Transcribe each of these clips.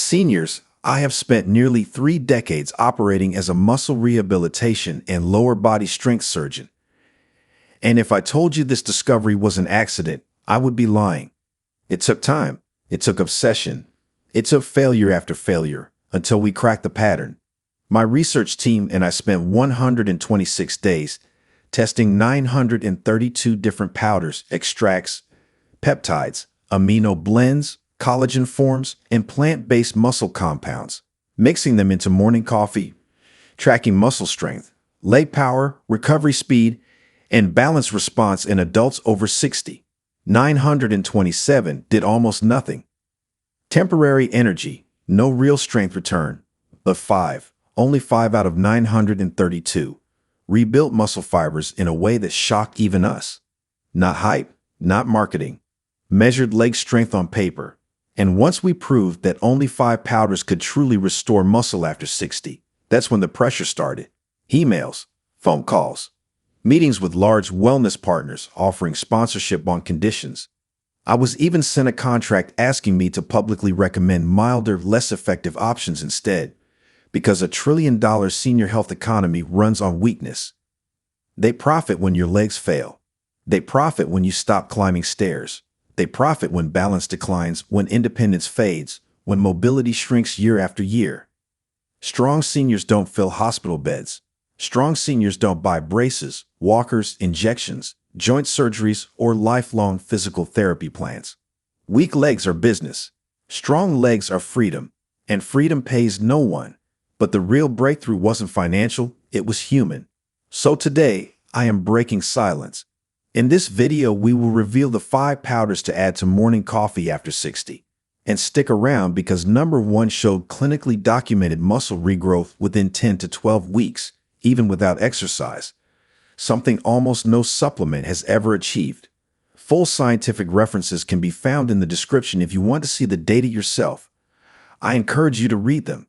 Seniors, I have spent nearly 3 decades operating as a muscle rehabilitation and lower body strength surgeon. And if I told you this discovery was an accident, I would be lying. It took time. It took obsession. It took failure after failure until we cracked the pattern. My research team and I spent 126 days testing 932 different powders, extracts, peptides, amino blends, collagen forms, and plant-based muscle compounds, mixing them into morning coffee, tracking muscle strength, leg power, recovery speed, and balance response in adults over 60. 927 did almost nothing. Temporary energy, no real strength return, but only 5 out of 932, rebuilt muscle fibers in a way that shocked even us. Not hype, not marketing, measured leg strength on paper. And once we proved that only 5 powders could truly restore muscle after 60, that's when the pressure started. Emails, phone calls, meetings with large wellness partners offering sponsorship on conditions. I was even sent a contract asking me to publicly recommend milder, less effective options instead, because a $1 trillion senior health economy runs on weakness. They profit when your legs fail. They profit when you stop climbing stairs. They profit when balance declines, when independence fades, when mobility shrinks year after year. Strong seniors don't fill hospital beds. Strong seniors don't buy braces, walkers, injections, joint surgeries, or lifelong physical therapy plans. Weak legs are business. Strong legs are freedom, and freedom pays no one. But the real breakthrough wasn't financial, it was human. So today, I am breaking silence. In this video, we will reveal the 5 powders to add to morning coffee after 60. And stick around because number 1 showed clinically documented muscle regrowth within 10 to 12 weeks, even without exercise. Something almost no supplement has ever achieved. Full scientific references can be found in the description if you want to see the data yourself. I encourage you to read them.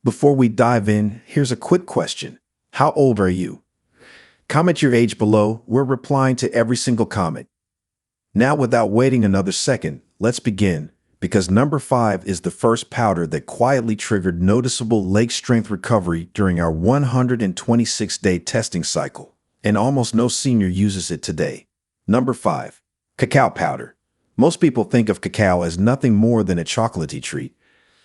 Before we dive in, here's a quick question. How old are you? Comment your age below. We're replying to every single comment. Now, without waiting another second, let's begin, because number 5 is the first powder that quietly triggered noticeable leg strength recovery during our 126-day testing cycle, and almost no senior uses it today. Number 5, cacao powder. Most people think of cacao as nothing more than a chocolatey treat,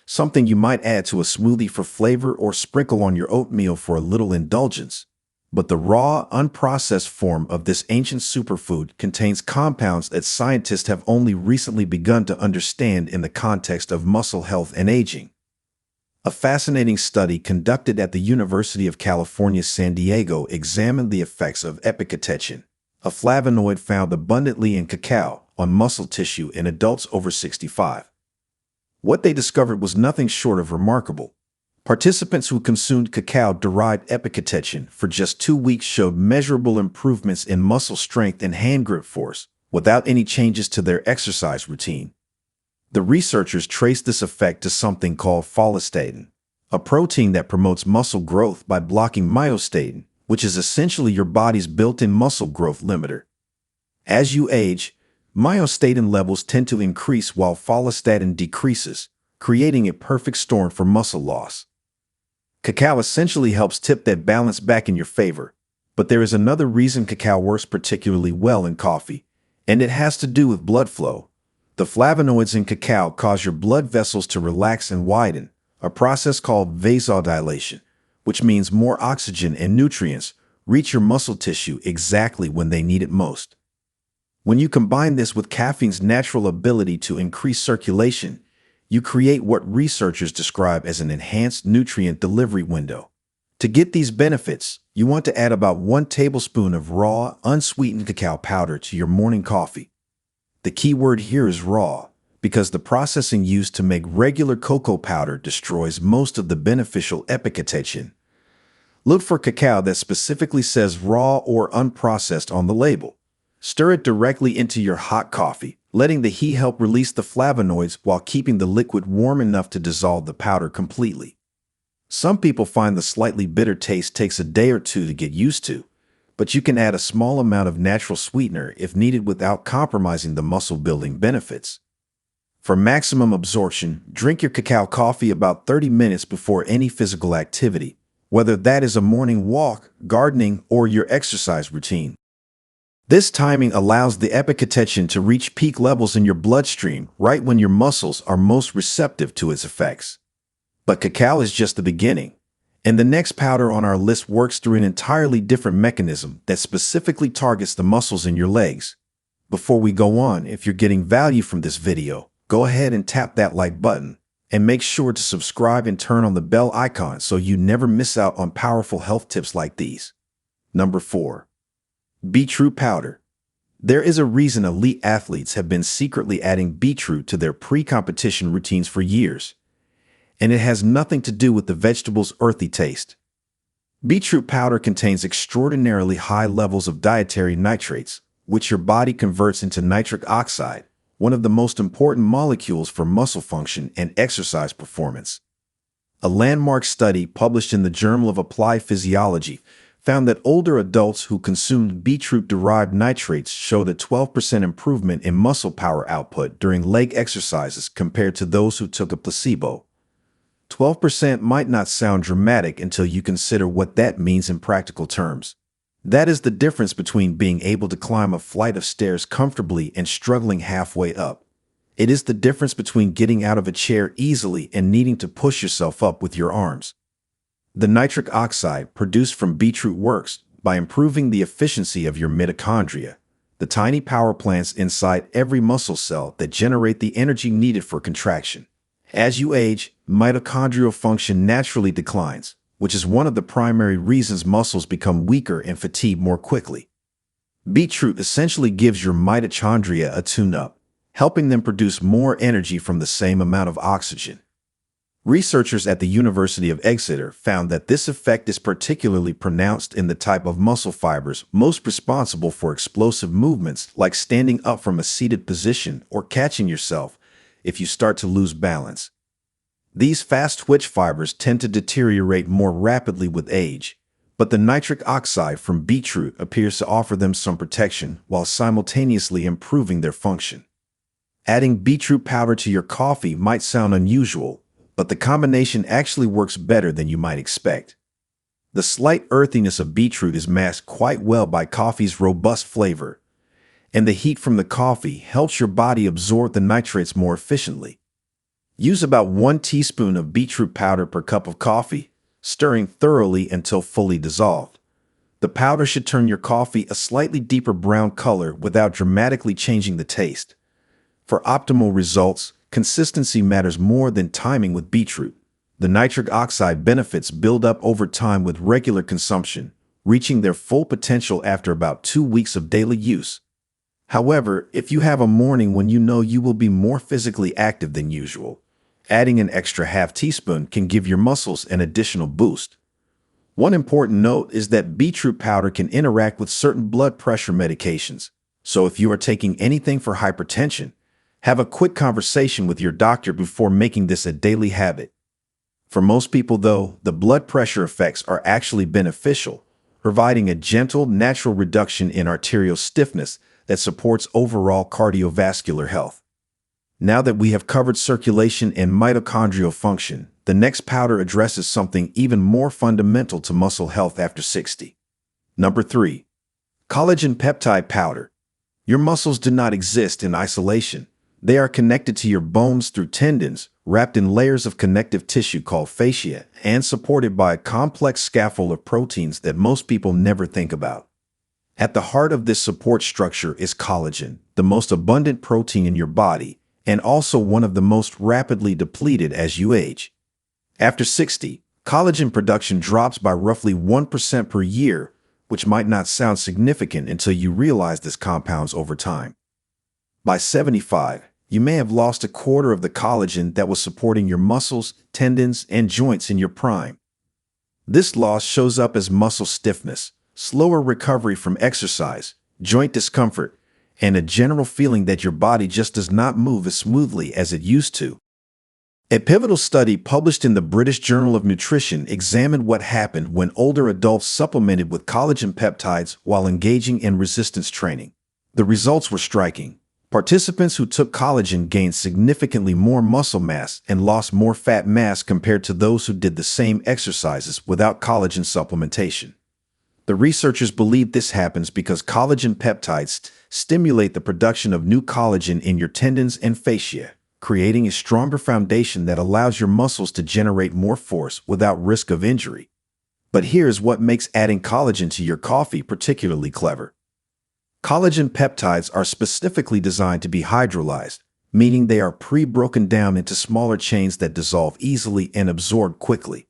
something you might add to a smoothie for flavor or sprinkle on your oatmeal for a little indulgence. But the raw, unprocessed form of this ancient superfood contains compounds that scientists have only recently begun to understand in the context of muscle health and aging. A fascinating study conducted at the University of California, San Diego examined the effects of epicatechin, a flavonoid found abundantly in cacao, on muscle tissue in adults over 65. What they discovered was nothing short of remarkable. Participants who consumed cacao-derived epicatechin for just 2 weeks showed measurable improvements in muscle strength and hand grip force, without any changes to their exercise routine. The researchers traced this effect to something called follistatin, a protein that promotes muscle growth by blocking myostatin, which is essentially your body's built-in muscle growth limiter. As you age, myostatin levels tend to increase while follistatin decreases, creating a perfect storm for muscle loss. Cacao essentially helps tip that balance back in your favor, but there is another reason cacao works particularly well in coffee, and it has to do with blood flow. The flavonoids in cacao cause your blood vessels to relax and widen, a process called vasodilation, which means more oxygen and nutrients reach your muscle tissue exactly when they need it most. When you combine this with caffeine's natural ability to increase circulation, you create what researchers describe as an enhanced nutrient delivery window. To get these benefits, you want to add about 1 tablespoon of raw, unsweetened cacao powder to your morning coffee. The key word here is raw, because the processing used to make regular cocoa powder destroys most of the beneficial epicatechin. Look for cacao that specifically says raw or unprocessed on the label. Stir it directly into your hot coffee, letting the heat help release the flavonoids while keeping the liquid warm enough to dissolve the powder completely. Some people find the slightly bitter taste takes a day or 2 to get used to, but you can add a small amount of natural sweetener if needed without compromising the muscle-building benefits. For maximum absorption, drink your cacao coffee about 30 minutes before any physical activity, whether that is a morning walk, gardening, or your exercise routine. This timing allows the epicatechin to reach peak levels in your bloodstream right when your muscles are most receptive to its effects. But cacao is just the beginning, and the next powder on our list works through an entirely different mechanism that specifically targets the muscles in your legs. Before we go on, if you're getting value from this video, go ahead and tap that like button, and make sure to subscribe and turn on the bell icon so you never miss out on powerful health tips like these. Number 4. Beetroot powder. There is a reason elite athletes have been secretly adding beetroot to their pre-competition routines for years, and it has nothing to do with the vegetable's earthy taste. Beetroot powder contains extraordinarily high levels of dietary nitrates, which your body converts into nitric oxide, one of the most important molecules for muscle function and exercise performance. A landmark study published in the Journal of Applied Physiology found that older adults who consumed beetroot-derived nitrates showed a 12% improvement in muscle power output during leg exercises compared to those who took a placebo. 12% might not sound dramatic until you consider what that means in practical terms. That is the difference between being able to climb a flight of stairs comfortably and struggling halfway up. It is the difference between getting out of a chair easily and needing to push yourself up with your arms. The nitric oxide produced from beetroot works by improving the efficiency of your mitochondria, the tiny power plants inside every muscle cell that generate the energy needed for contraction. As you age, mitochondrial function naturally declines, which is one of the primary reasons muscles become weaker and fatigue more quickly. Beetroot essentially gives your mitochondria a tune-up, helping them produce more energy from the same amount of oxygen. Researchers at the University of Exeter found that this effect is particularly pronounced in the type of muscle fibers most responsible for explosive movements like standing up from a seated position or catching yourself if you start to lose balance. These fast twitch fibers tend to deteriorate more rapidly with age, but the nitric oxide from beetroot appears to offer them some protection while simultaneously improving their function. Adding beetroot powder to your coffee might sound unusual, but the combination actually works better than you might expect. The slight earthiness of beetroot is masked quite well by coffee's robust flavor, and the heat from the coffee helps your body absorb the nitrates more efficiently. Use about 1 teaspoon of beetroot powder per cup of coffee, stirring thoroughly until fully dissolved. The powder should turn your coffee a slightly deeper brown color without dramatically changing the taste. For optimal results, consistency matters more than timing with beetroot. The nitric oxide benefits build up over time with regular consumption, reaching their full potential after about 2 weeks of daily use. However, if you have a morning when you know you will be more physically active than usual, adding an extra half teaspoon can give your muscles an additional boost. One important note is that beetroot powder can interact with certain blood pressure medications, so if you are taking anything for hypertension, have a quick conversation with your doctor before making this a daily habit. For most people, though, the blood pressure effects are actually beneficial, providing a gentle, natural reduction in arterial stiffness that supports overall cardiovascular health. Now that we have covered circulation and mitochondrial function, the next powder addresses something even more fundamental to muscle health after 60. Number 3. Collagen peptide powder. Your muscles do not exist in isolation. They are connected to your bones through tendons, wrapped in layers of connective tissue called fascia, and supported by a complex scaffold of proteins that most people never think about. At the heart of this support structure is collagen, the most abundant protein in your body, and also one of the most rapidly depleted as you age. After 60, collagen production drops by roughly 1% per year, which might not sound significant until you realize this compounds over time. By 75, you may have lost a quarter of the collagen that was supporting your muscles, tendons, and joints in your prime. This loss shows up as muscle stiffness, slower recovery from exercise, joint discomfort, and a general feeling that your body just does not move as smoothly as it used to. A pivotal study published in the British Journal of Nutrition examined what happened when older adults supplemented with collagen peptides while engaging in resistance training. The results were striking. Participants who took collagen gained significantly more muscle mass and lost more fat mass compared to those who did the same exercises without collagen supplementation. The researchers believe this happens because collagen peptides stimulate the production of new collagen in your tendons and fascia, creating a stronger foundation that allows your muscles to generate more force without risk of injury. But here's what makes adding collagen to your coffee particularly clever. Collagen peptides are specifically designed to be hydrolyzed, meaning they are pre-broken down into smaller chains that dissolve easily and absorb quickly.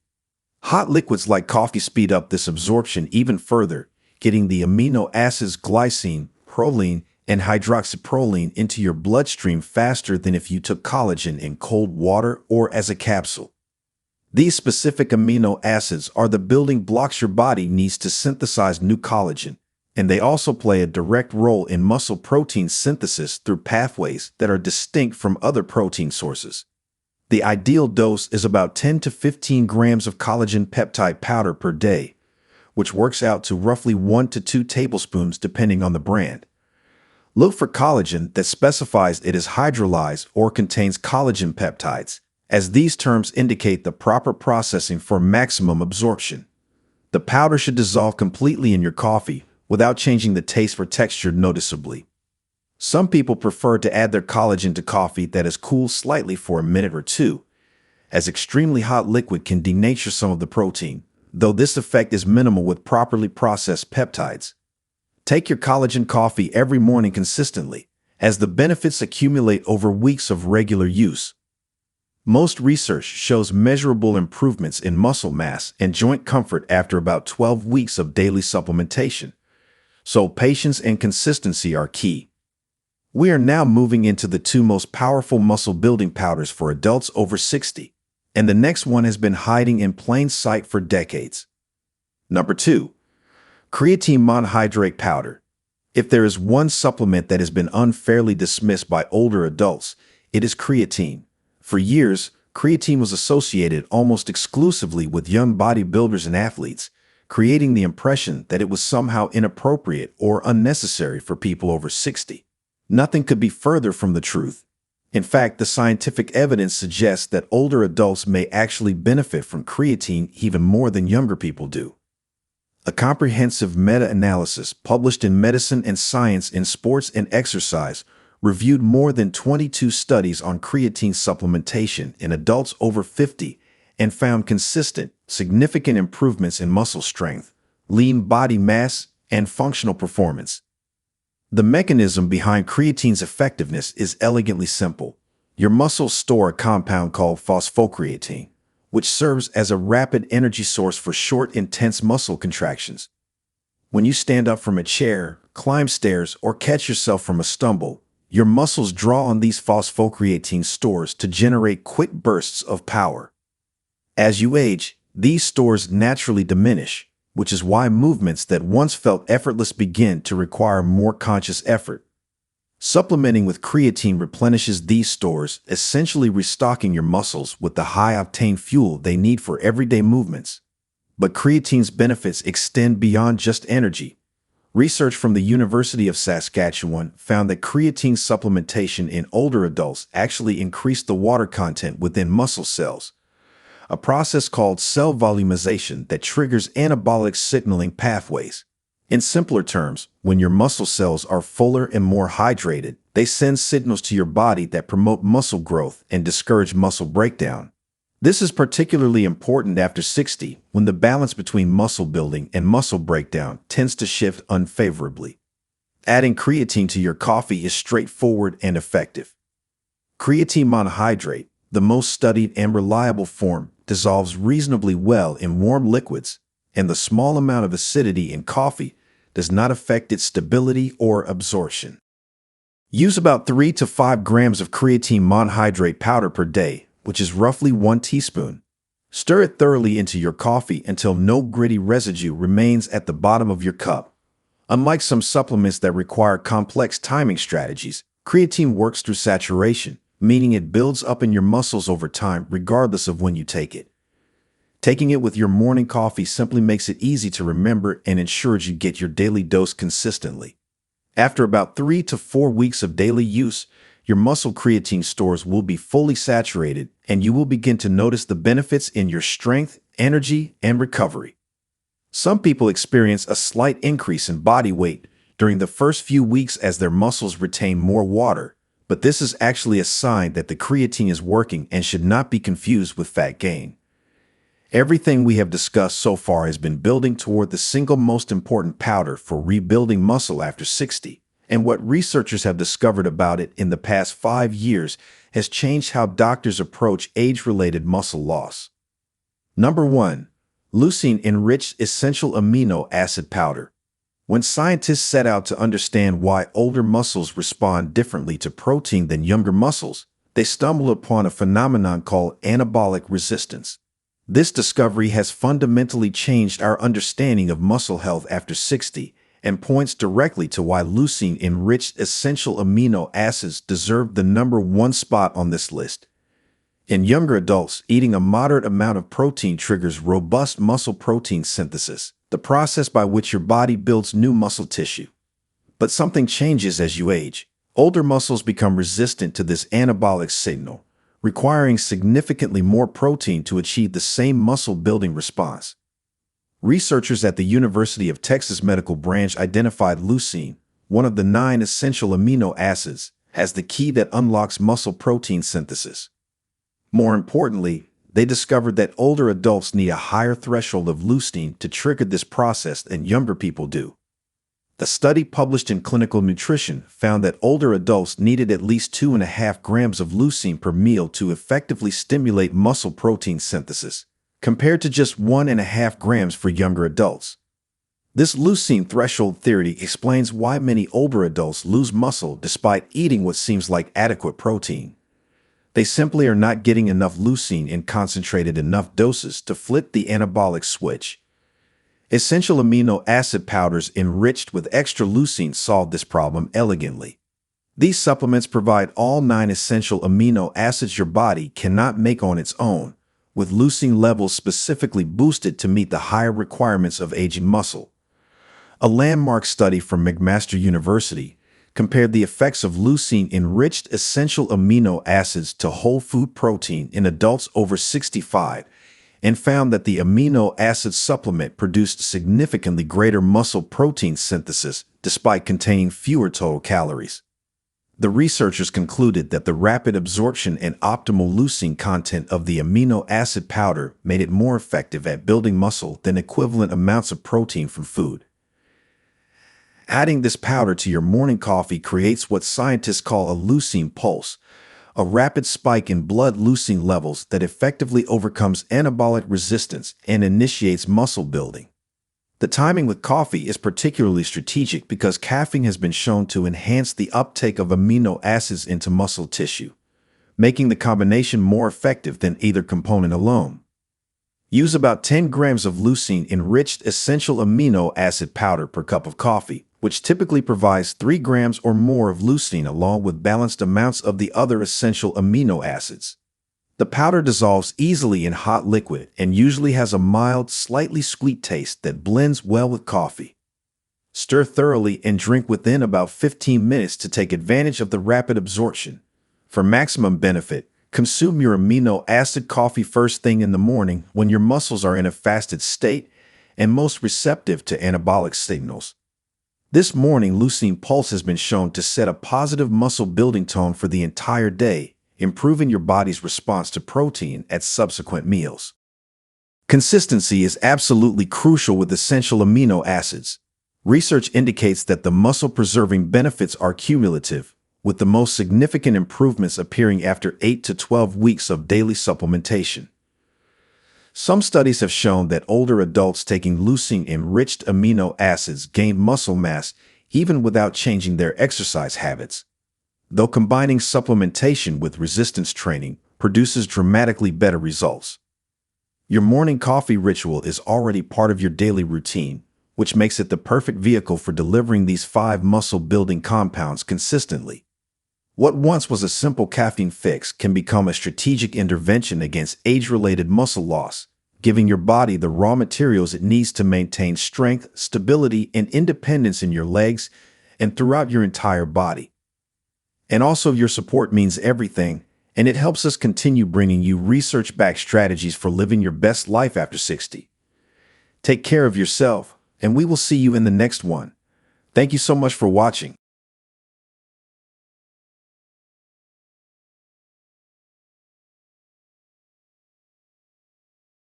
Hot liquids like coffee speed up this absorption even further, getting the amino acids glycine, proline, and hydroxyproline into your bloodstream faster than if you took collagen in cold water or as a capsule. These specific amino acids are the building blocks your body needs to synthesize new collagen, and they also play a direct role in muscle protein synthesis through pathways that are distinct from other protein sources. The ideal dose is about 10 to 15 grams of collagen peptide powder per day, which works out to roughly 1 to 2 tablespoons depending on the brand. Look for collagen that specifies it is hydrolyzed or contains collagen peptides, as these terms indicate the proper processing for maximum absorption. The powder should dissolve completely in your coffee without changing the taste or texture noticeably. Some people prefer to add their collagen to coffee that is cooled slightly for a minute or two, as extremely hot liquid can denature some of the protein, though this effect is minimal with properly processed peptides. Take your collagen coffee every morning consistently, as the benefits accumulate over weeks of regular use. Most research shows measurable improvements in muscle mass and joint comfort after about 12 weeks of daily supplementation, so patience and consistency are key. We are now moving into the 2 most powerful muscle-building powders for adults over 60, and the next one has been hiding in plain sight for decades. Number 2. Creatine monohydrate powder. If there is one supplement that has been unfairly dismissed by older adults, it is creatine. For years, creatine was associated almost exclusively with young bodybuilders and athletes, creating the impression that it was somehow inappropriate or unnecessary for people over 60. Nothing could be further from the truth. In fact, the scientific evidence suggests that older adults may actually benefit from creatine even more than younger people do. A comprehensive meta-analysis published in Medicine and Science in Sports and Exercise reviewed more than 22 studies on creatine supplementation in adults over 50 and found consistent, significant improvements in muscle strength, lean body mass, and functional performance. The mechanism behind creatine's effectiveness is elegantly simple. Your muscles store a compound called phosphocreatine, which serves as a rapid energy source for short, intense muscle contractions. When you stand up from a chair, climb stairs, or catch yourself from a stumble, your muscles draw on these phosphocreatine stores to generate quick bursts of power. As you age, these stores naturally diminish, which is why movements that once felt effortless begin to require more conscious effort. Supplementing with creatine replenishes these stores, essentially restocking your muscles with the high-octane fuel they need for everyday movements. But creatine's benefits extend beyond just energy. Research from the University of Saskatchewan found that creatine supplementation in older adults actually increased the water content within muscle cells, a process called cell volumization that triggers anabolic signaling pathways. In simpler terms, when your muscle cells are fuller and more hydrated, they send signals to your body that promote muscle growth and discourage muscle breakdown. This is particularly important after 60, when the balance between muscle building and muscle breakdown tends to shift unfavorably. Adding creatine to your coffee is straightforward and effective. Creatine monohydrate, the most studied and reliable form, dissolves reasonably well in warm liquids, and the small amount of acidity in coffee does not affect its stability or absorption. Use about 3 to 5 grams of creatine monohydrate powder per day, which is roughly 1 teaspoon. Stir it thoroughly into your coffee until no gritty residue remains at the bottom of your cup. Unlike some supplements that require complex timing strategies, creatine works through saturation, meaning it builds up in your muscles over time regardless of when you take it. Taking it with your morning coffee simply makes it easy to remember and ensures you get your daily dose consistently. After about 3 to 4 weeks of daily use, your muscle creatine stores will be fully saturated, and you will begin to notice the benefits in your strength, energy, and recovery. Some people experience a slight increase in body weight during the first few weeks as their muscles retain more water, but this is actually a sign that the creatine is working and should not be confused with fat gain. Everything we have discussed so far has been building toward the single most important powder for rebuilding muscle after 60, and what researchers have discovered about it in the past 5 years has changed how doctors approach age-related muscle loss. Number 1. Leucine-enriched essential amino acid powder. When scientists set out to understand why older muscles respond differently to protein than younger muscles, they stumbled upon a phenomenon called anabolic resistance. This discovery has fundamentally changed our understanding of muscle health after 60 and points directly to why leucine-enriched essential amino acids deserve the number 1 spot on this list. In younger adults, eating a moderate amount of protein triggers robust muscle protein synthesis, the process by which your body builds new muscle tissue. But something changes as you age. Older muscles become resistant to this anabolic signal, requiring significantly more protein to achieve the same muscle-building response. Researchers at the University of Texas Medical Branch identified leucine, one of the 9 essential amino acids, as the key that unlocks muscle protein synthesis. More importantly, they discovered that older adults need a higher threshold of leucine to trigger this process than younger people do. The study published in Clinical Nutrition found that older adults needed at least 2.5 grams of leucine per meal to effectively stimulate muscle protein synthesis, compared to just 1.5 grams for younger adults. This leucine threshold theory explains why many older adults lose muscle despite eating what seems like adequate protein. They simply are not getting enough leucine in concentrated enough doses to flip the anabolic switch. Essential amino acid powders enriched with extra leucine solve this problem elegantly. These supplements provide all 9 essential amino acids your body cannot make on its own, with leucine levels specifically boosted to meet the higher requirements of aging muscle. A landmark study from McMaster University compared the effects of leucine-enriched essential amino acids to whole food protein in adults over 65 and found that the amino acid supplement produced significantly greater muscle protein synthesis despite containing fewer total calories. The researchers concluded that the rapid absorption and optimal leucine content of the amino acid powder made it more effective at building muscle than equivalent amounts of protein from food. Adding this powder to your morning coffee creates what scientists call a leucine pulse, a rapid spike in blood leucine levels that effectively overcomes anabolic resistance and initiates muscle building. The timing with coffee is particularly strategic because caffeine has been shown to enhance the uptake of amino acids into muscle tissue, making the combination more effective than either component alone. Use about 10 grams of leucine-enriched essential amino acid powder per cup of coffee, which typically provides 3 grams or more of leucine along with balanced amounts of the other essential amino acids. The powder dissolves easily in hot liquid and usually has a mild, slightly sweet taste that blends well with coffee. Stir thoroughly and drink within about 15 minutes to take advantage of the rapid absorption. For maximum benefit, consume your amino acid coffee first thing in the morning when your muscles are in a fasted state and most receptive to anabolic signals. This morning leucine pulse has been shown to set a positive muscle building tone for the entire day, improving your body's response to protein at subsequent meals. Consistency is absolutely crucial with essential amino acids. Research indicates that the muscle-preserving benefits are cumulative, with the most significant improvements appearing after 8 to 12 weeks of daily supplementation. Some studies have shown that older adults taking leucine-enriched amino acids gain muscle mass even without changing their exercise habits, though combining supplementation with resistance training produces dramatically better results. Your morning coffee ritual is already part of your daily routine, which makes it the perfect vehicle for delivering these 5 muscle-building compounds consistently. What once was a simple caffeine fix can become a strategic intervention against age-related muscle loss, giving your body the raw materials it needs to maintain strength, stability, and independence in your legs, and throughout your entire body. And also, your support means everything, and it helps us continue bringing you research-backed strategies for living your best life after 60. Take care of yourself, and we will see you in the next one. Thank you so much for watching.